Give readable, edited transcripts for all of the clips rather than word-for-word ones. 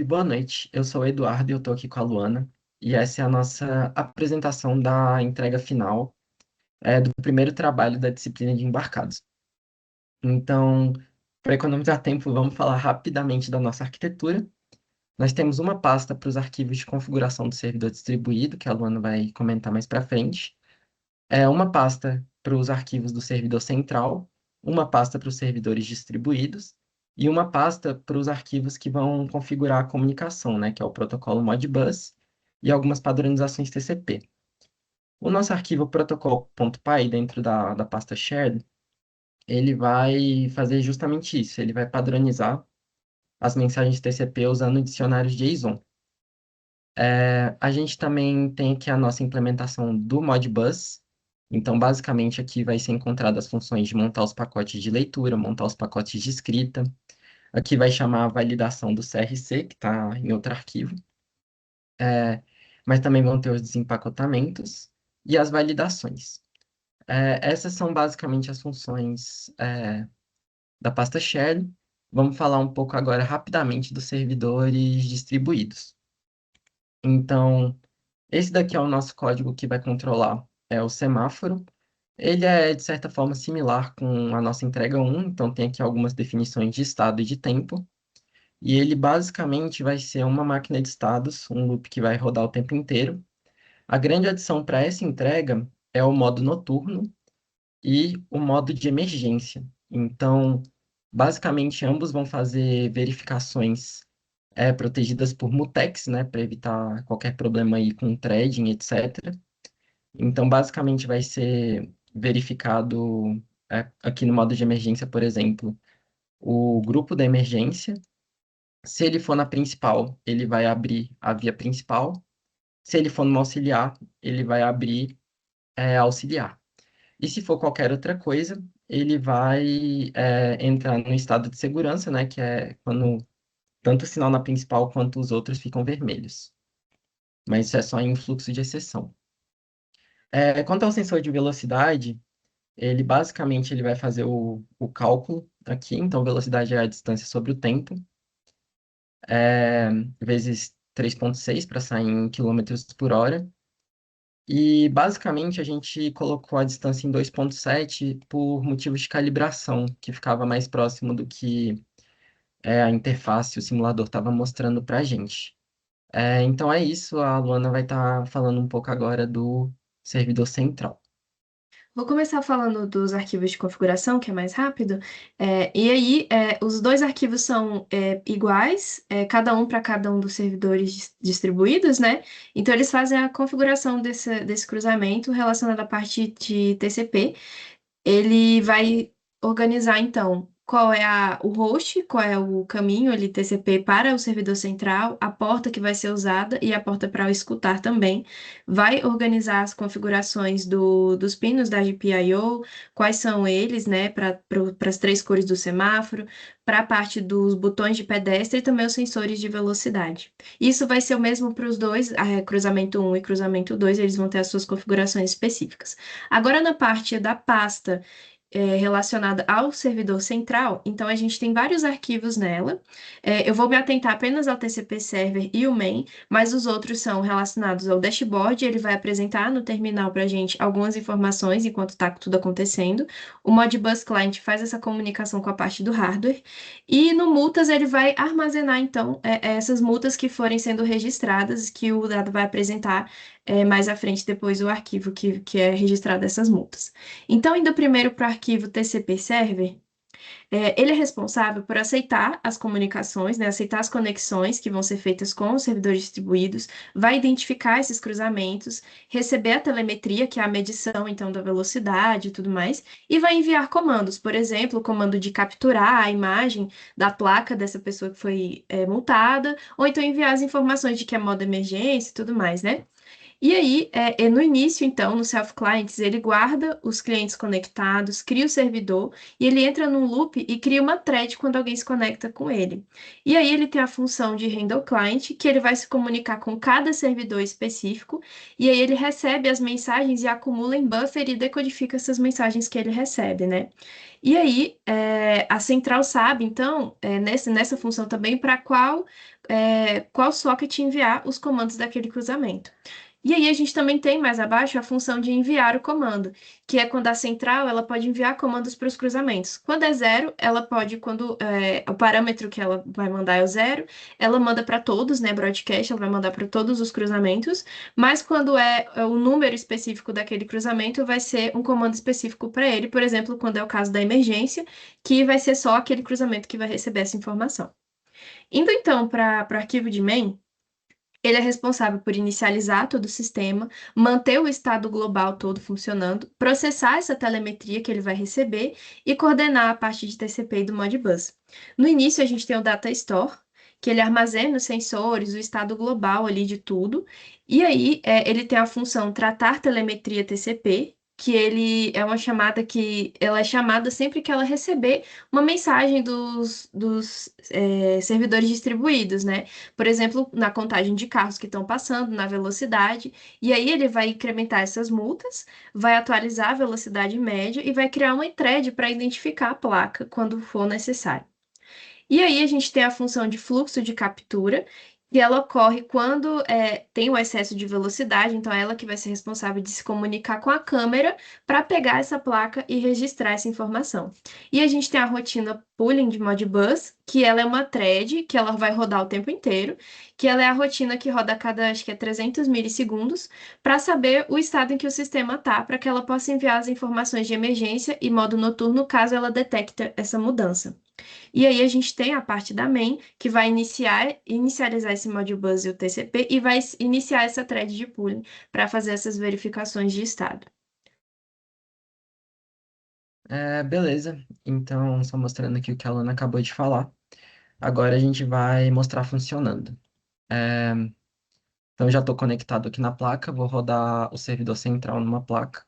Boa noite, eu sou o Eduardo e eu estou aqui com a Luana. E essa é a nossa apresentação da entrega final do primeiro trabalho da disciplina de embarcados. Então, para economizar tempo, vamos falar rapidamente da nossa arquitetura. Nós temos uma pasta para os arquivos de configuração do servidor distribuído, que a Luana vai comentar mais para frente. Uma pasta para os arquivos do servidor central, uma pasta para os servidores distribuídos e uma pasta para os arquivos que vão configurar a comunicação, né, que é o protocolo Modbus e algumas padronizações TCP. O nosso arquivo protocol.py dentro da pasta shared, ele vai fazer justamente isso, ele vai padronizar as mensagens TCP usando dicionários JSON. A gente também tem aqui a nossa implementação do Modbus. Então, basicamente, aqui vai ser encontradas as funções de montar os pacotes de leitura, montar os pacotes de escrita. Aqui vai chamar a validação do CRC, que está em outro arquivo. Mas também vão ter os desempacotamentos e as validações. Essas são basicamente as funções da pasta shell. Vamos falar um pouco agora rapidamente dos servidores distribuídos. Então, esse daqui é o nosso código que vai controlar o semáforo. Ele é, de certa forma, similar com a nossa entrega 1, então tem aqui algumas definições de estado e de tempo. E ele basicamente vai ser uma máquina de estados, um loop que vai rodar o tempo inteiro. A grande adição para essa entrega é o modo noturno e o modo de emergência. Então, basicamente, ambos vão fazer verificações protegidas por mutex, né, para evitar qualquer problema aí com threading, etc. Então, basicamente, vai ser verificado aqui no modo de emergência, por exemplo, o grupo da emergência. Se ele for na principal, ele vai abrir a via principal. Se ele for no auxiliar, ele vai abrir a auxiliar. E se for qualquer outra coisa, ele vai entrar no estado de segurança, né, que é quando tanto o sinal na principal quanto os outros ficam vermelhos. Mas isso é só em fluxo de exceção. Quanto ao sensor de velocidade, ele basicamente ele vai fazer o cálculo aqui, então velocidade é a distância sobre o tempo, é, vezes 3,6 para sair em quilômetros por hora. E basicamente a gente colocou a distância em 2,7 por motivos de calibração, que ficava mais próximo do que a interface, o simulador estava mostrando para a gente. Então é isso, a Luana vai estar falando um pouco agora do servidor central. Vou começar falando dos arquivos de configuração, que é mais rápido. E aí, os dois arquivos são iguais, cada um para cada um dos servidores distribuídos, né? Então, eles fazem a configuração desse cruzamento relacionado à parte de TCP. Ele vai organizar, então, qual é o host, qual é o caminho ali TCP para o servidor central, a porta que vai ser usada e a porta para escutar também. Vai organizar as configurações dos pinos da GPIO, quais são eles, né, para as três cores do semáforo, para a parte dos botões de pedestre e também os sensores de velocidade. Isso vai ser o mesmo para os dois, cruzamento um e cruzamento 2, eles vão ter as suas configurações específicas. Agora, na parte da pasta relacionada ao servidor central, então a gente tem vários arquivos nela. Eu vou me atentar apenas ao TCP Server e o main, mas os outros são relacionados ao dashboard, ele vai apresentar no terminal para a gente algumas informações enquanto está tudo acontecendo. O Modbus Client faz essa comunicação com a parte do hardware, e no multas ele vai armazenar, então, essas multas que forem sendo registradas, que o dado vai apresentar mais à frente, depois o arquivo que é registrado essas multas. Então, indo primeiro para o arquivo TCP Server, ele é responsável por aceitar as comunicações, né, aceitar as conexões que vão ser feitas com os servidores distribuídos, vai identificar esses cruzamentos, receber a telemetria, que é a medição, então, da velocidade e tudo mais, e vai enviar comandos, por exemplo, o comando de capturar a imagem da placa dessa pessoa que foi multada, ou então enviar as informações de que é modo emergência e tudo mais, né? E aí, no início, então, no self-clients, ele guarda os clientes conectados, cria o servidor e ele entra num loop e cria uma thread quando alguém se conecta com ele. E aí ele tem a função de handle client, que ele vai se comunicar com cada servidor específico, e aí ele recebe as mensagens e acumula em buffer e decodifica essas mensagens que ele recebe, né? E aí, a central sabe, então, nessa função também, para qual socket enviar os comandos daquele cruzamento. E aí a gente também tem mais abaixo a função de enviar o comando, que é quando a central ela pode enviar comandos para os cruzamentos. Quando é zero, ela pode, quando o parâmetro que ela vai mandar é o zero, ela manda para todos, né, broadcast, ela vai mandar para todos os cruzamentos, mas quando é o número específico daquele cruzamento, vai ser um comando específico para ele, por exemplo, quando é o caso da emergência, que vai ser só aquele cruzamento que vai receber essa informação. Indo então para o arquivo de main, ele é responsável por inicializar todo o sistema, manter o estado global todo funcionando, processar essa telemetria que ele vai receber e coordenar a parte de TCP e do Modbus. No início, a gente tem o Data Store, que ele armazena os sensores, o estado global ali de tudo. E aí, ele tem a função tratar telemetria TCP, que ele é uma chamada que ela é chamada sempre que ela receber uma mensagem dos servidores distribuídos, né? Por exemplo, na contagem de carros que estão passando, na velocidade, e aí ele vai incrementar essas multas, vai atualizar a velocidade média e vai criar uma thread para identificar a placa quando for necessário. E aí a gente tem a função de fluxo de captura, que ela ocorre quando tem o excesso de velocidade, então é ela que vai ser responsável de se comunicar com a câmera para pegar essa placa e registrar essa informação. E a gente tem a rotina pooling de Modbus, que ela é uma thread, que ela vai rodar o tempo inteiro, que ela é a rotina que roda a cada, acho que é 300 milissegundos, para saber o estado em que o sistema está, para que ela possa enviar as informações de emergência e modo noturno, caso ela detecte essa mudança. E aí a gente tem a parte da main, que vai inicializar esse Modbus e o TCP e vai iniciar essa thread de pooling para fazer essas verificações de estado. Beleza. Então, só mostrando aqui o que a Lana acabou de falar. Agora a gente vai mostrar funcionando. É, então, eu já estou conectado aqui na placa, vou rodar o servidor central numa placa,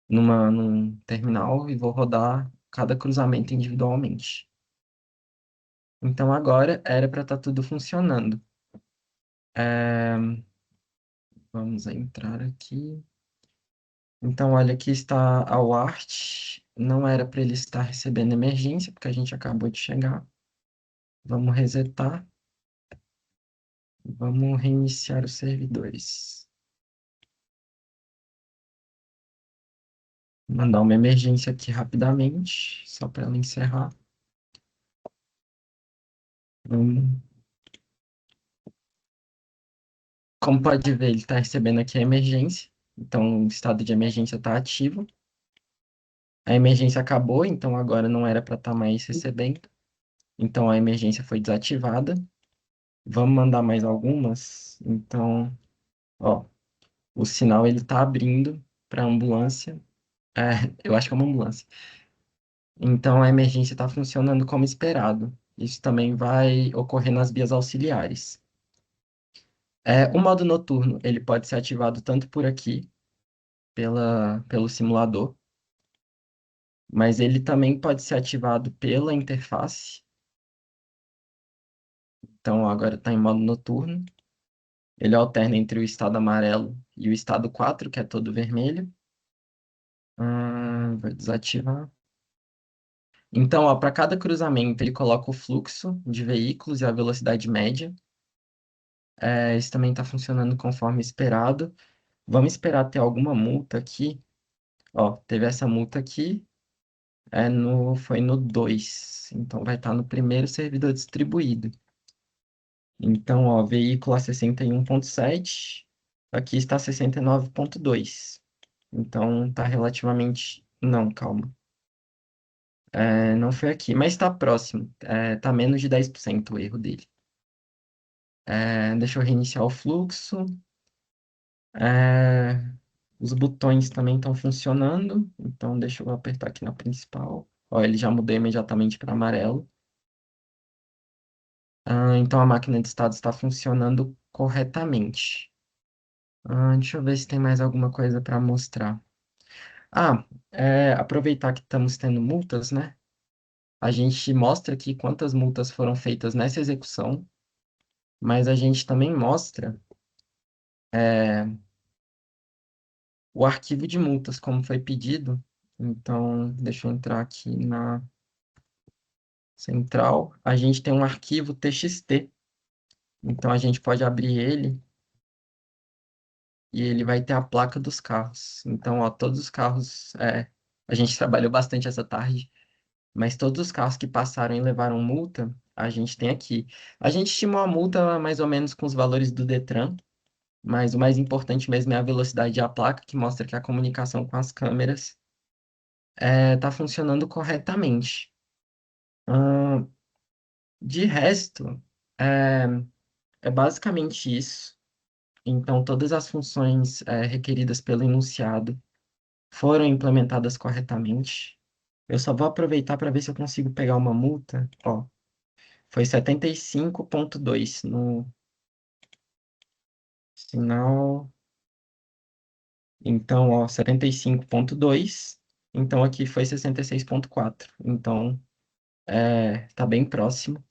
num terminal, e vou rodar cada cruzamento individualmente. Então, agora era para estar tudo funcionando. É, vamos entrar aqui. Então, olha, aqui está a WART. Não era para ele estar recebendo emergência, porque a gente acabou de chegar. Vamos resetar. Vamos reiniciar os servidores. Mandar uma emergência aqui rapidamente, só para ela encerrar. Hum, Como pode ver, ele está recebendo aqui a emergência. Então, o estado de emergência está ativo. A emergência acabou, então agora não era para estar mais recebendo. Então, a emergência foi desativada. Vamos mandar mais algumas. Então, ó, o sinal ele está abrindo para ambulância. Eu acho que é uma ambulância. Então, a emergência está funcionando como esperado. Isso também vai ocorrer nas vias auxiliares. O modo noturno, ele pode ser ativado tanto por aqui, pelo simulador, mas ele também pode ser ativado pela interface. Então, agora está em modo noturno. Ele alterna entre o estado amarelo e o estado 4, que é todo vermelho. Vou desativar. Então, para cada cruzamento, ele coloca o fluxo de veículos e a velocidade média. Isso também está funcionando conforme esperado. Vamos esperar ter alguma multa aqui. Ó, teve essa multa aqui, foi no 2. Então, vai estar no primeiro servidor distribuído. Então, ó, veículo a 61.7, aqui está 69.2. Então, está relativamente... Não, calma. Não foi aqui, mas está próximo. Está menos de 10% o erro dele. Deixa eu reiniciar o fluxo. É, Os botões também estão funcionando, então deixa eu apertar aqui na principal. Ó, ele já mudou imediatamente para amarelo. Então a máquina de estado está funcionando corretamente. Deixa eu ver se tem mais alguma coisa para mostrar. Aproveitar que estamos tendo multas, né? A gente mostra aqui quantas multas foram feitas nessa execução, mas a gente também mostra o arquivo de multas, como foi pedido. Então, deixa eu entrar aqui na central. A gente tem um arquivo TXT. Então, a gente pode abrir ele e ele vai ter a placa dos carros. Então, ó, todos os carros. A gente trabalhou bastante essa tarde, mas todos os carros que passaram e levaram multa, a gente tem aqui. A gente estimou a multa mais ou menos com os valores do Detran, mas o mais importante mesmo é a velocidade da placa, que mostra que a comunicação com as câmeras está funcionando corretamente. Ahn, de resto, é, é basicamente isso. Então, todas as funções requeridas pelo enunciado foram implementadas corretamente. Eu só vou aproveitar para ver se eu consigo pegar uma multa. Ó, foi 75,2 no sinal. Então, ó, 75,2. Então, aqui foi 66,4. Então, tá bem próximo.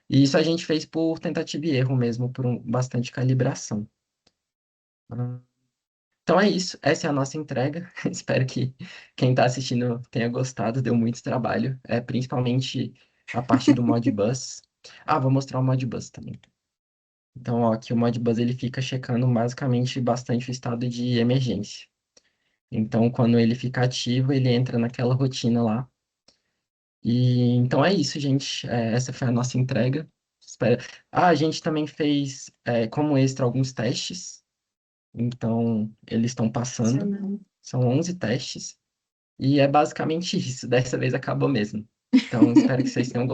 E isso a gente fez por tentativa e erro mesmo, por bastante calibração. Ah, Então é isso, essa é a nossa entrega. Espero que quem está assistindo tenha gostado, deu muito trabalho, principalmente a parte do Modbus. Vou mostrar o Modbus também. Então, ó, aqui o Modbus ele fica checando basicamente bastante o estado de emergência. Então, quando ele fica ativo, ele entra naquela rotina lá. E então é isso, gente. Essa foi a nossa entrega. Espero... a gente também fez, como extra, alguns testes. Então, eles estão passando. São 11 testes. E é basicamente isso. Dessa vez acabou mesmo. Então, espero que vocês tenham gostado.